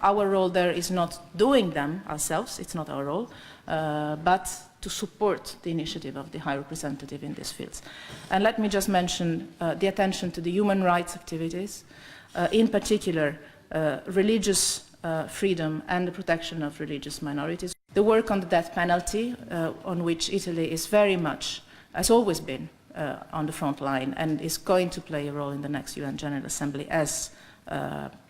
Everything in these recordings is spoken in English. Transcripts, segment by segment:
Our role there is not doing them ourselves, it's not our role, but to support the initiative of the High Representative in these fields. And let me just mention the attention to the human rights activities, in particular religious freedom and the protection of religious minorities. The work on the death penalty, on which Italy is very much, has always been on the front line and is going to play a role in the next UN General Assembly as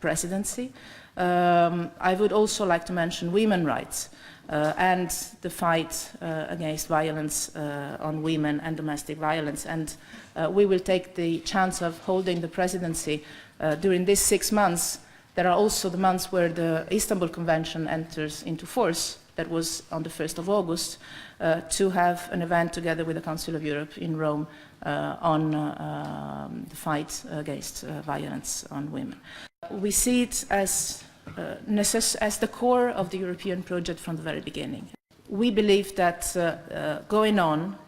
presidency. I would also like to mention women's rights and the fight against violence on women and domestic violence. And we will take the chance of holding the presidency during these 6 months. There are also the months where the Istanbul Convention enters into force, that was on the 1st of August, to have an event together with the Council of Europe in Rome on the fight against violence on women. We see it as the core of the European project from the very beginning. We believe that going on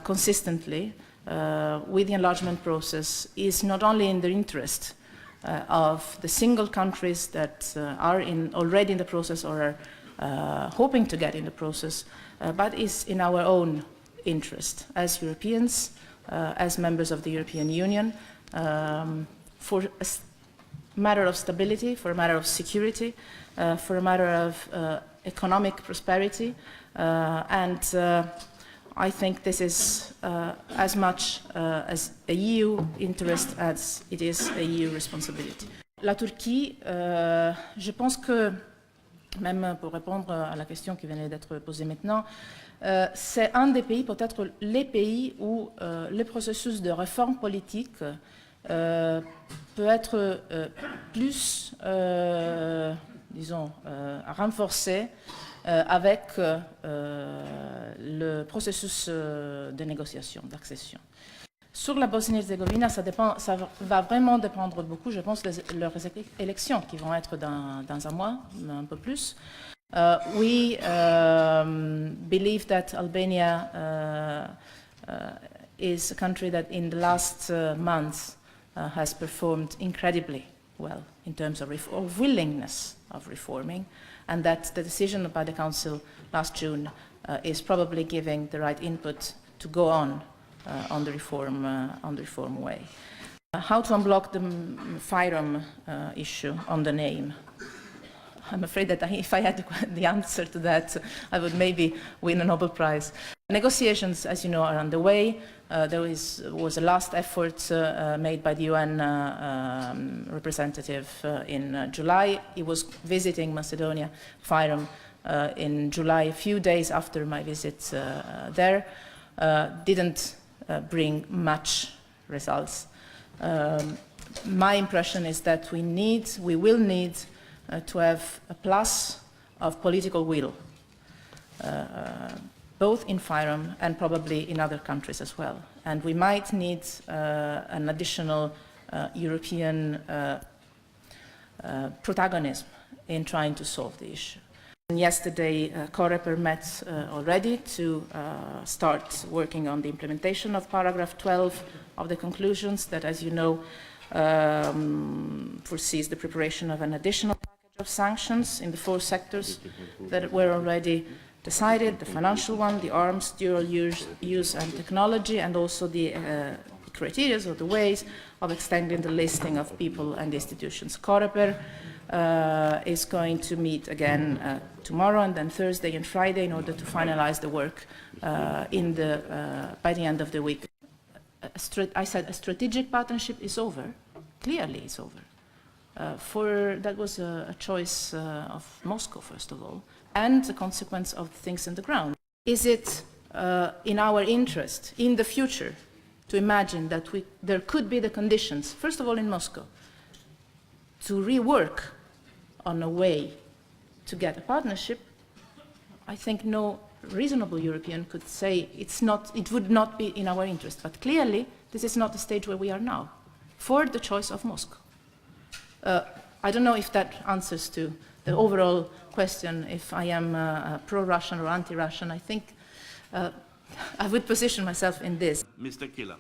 consistently with the enlargement process is not only in the interest of the single countries that are already in the process or are hoping to get in the process, but is in our own interest as Europeans, as members of the European Union, for a matter of stability, for a matter of security, for a matter of economic prosperity, and I think this is as much as a EU interest as it is a EU responsibility. La Turquie, je pense que, même pour répondre à la question qui venait d'être posée maintenant, c'est un des pays, peut-être les pays où le processus de réforme politique peut être plus, disons, renforcé avec le processus de négociation, d'accession. Sur la Bosnie-Herzégovine, ça va vraiment dépendre beaucoup, je pense, de leurs élections qui vont être dans un mois, un peu plus. We believe that Albania is a country that in the last months has performed incredibly well in terms of willingness of reforming, and that the decision by the Council last June is probably giving the right input to go on the reform way. How to unblock the FYROM issue on the name? I'm afraid that if I had the answer to that, I would maybe win a Nobel Prize. Negotiations, as you know, are underway. There was a last effort made by the UN representative in July. He was visiting Macedonia, FYROM, in July, a few days after my visit there. Didn't bring much results. My impression is that we will need to have a plus of political will, both in FYROM and probably in other countries as well. And we might need an additional European protagonism in trying to solve the issue. And yesterday, COREPER met already to start working on the implementation of paragraph 12 of the conclusions that, as you know, foresees the preparation of an additional package of sanctions in the 4 sectors that were already decided: the financial one, the arms, dual use and technology, and also the criteria or the ways of extending the listing of people and institutions. COREPER is going to meet again tomorrow and then Thursday and Friday in order to finalize the work by the end of the week. I said a strategic partnership is over. Clearly it's over. That was a choice of Moscow, first of all, and the consequence of things on the ground. Is it in our interest in the future to imagine that there could be the conditions, first of all in Moscow, to rework on a way to get a partnership? I think no reasonable European could say it would not be in our interest. But clearly, this is not the stage where we are now, for the choice of Moscow. I don't know if that answers to the overall question, if I am pro-Russian or anti-Russian. I think I would position myself in this. Mr. Killer.